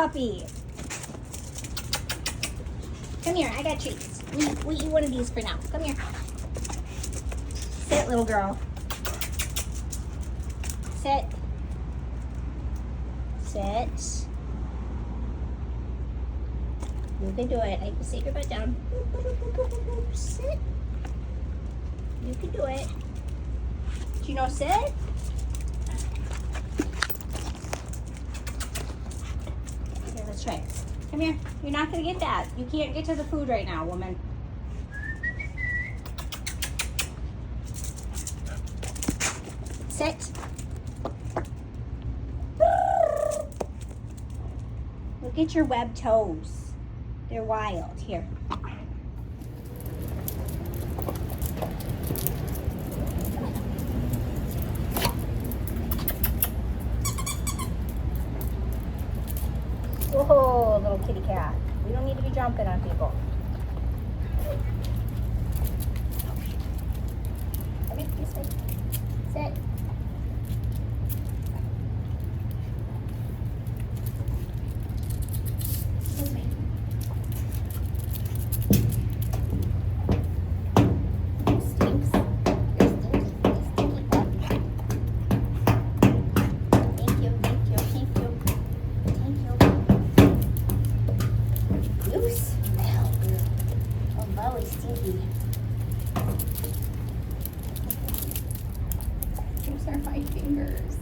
puppy. Come here, I got treats. We eat one of these for now. Come here. Sit, little girl. Sit. Sit. You can do it. I can sit your butt down. Sit. You can do it. Do you know sit? Okay, let's try it. Come here. You're not going to get that. You can't get to the food right now, woman. Sit. Look at your webbed toes. They're wild. Here. Whoa, little kitty cat. We don't need to be jumping on people. Come here, this way. Sit. This way. Stinks. You're stinky. You're stinky puppy. Thank you, thank you, thank you. Thank you. You smell good. Although it's stinky. Here's our 5 fingers.